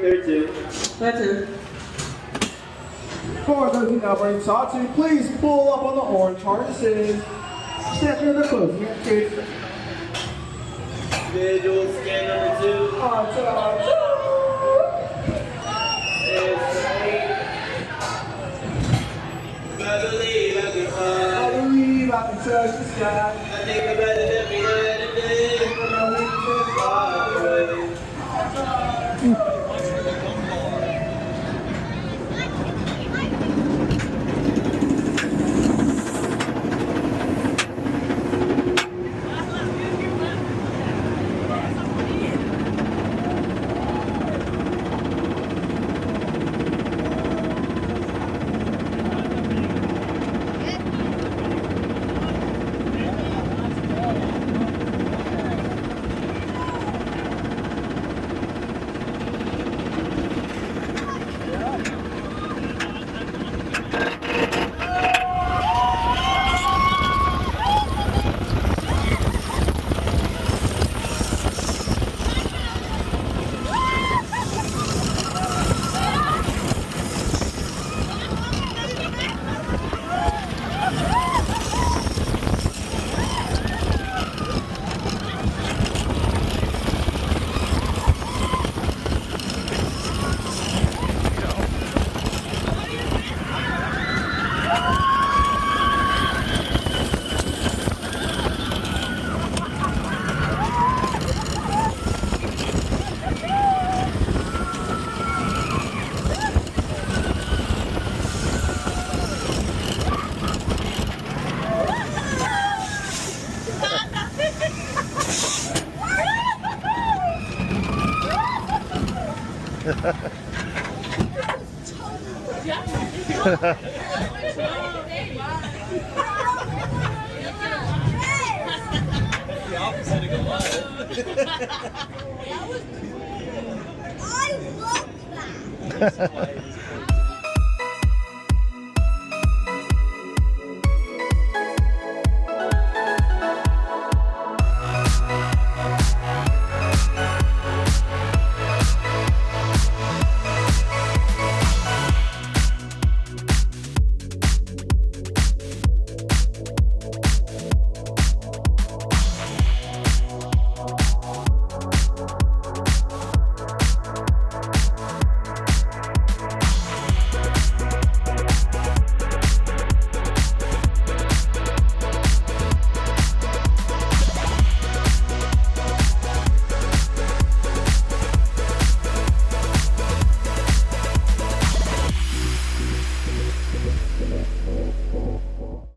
32. For those who now bring Tatsu, please pull up on the orange harnesses. Step near the closing entrance. Visual scan number 2. Tatsu. It's 8. I believe I can fly. I believe I can touch the sky. I think about it every night and day. The opposite of Goliath. That was cool. I love that.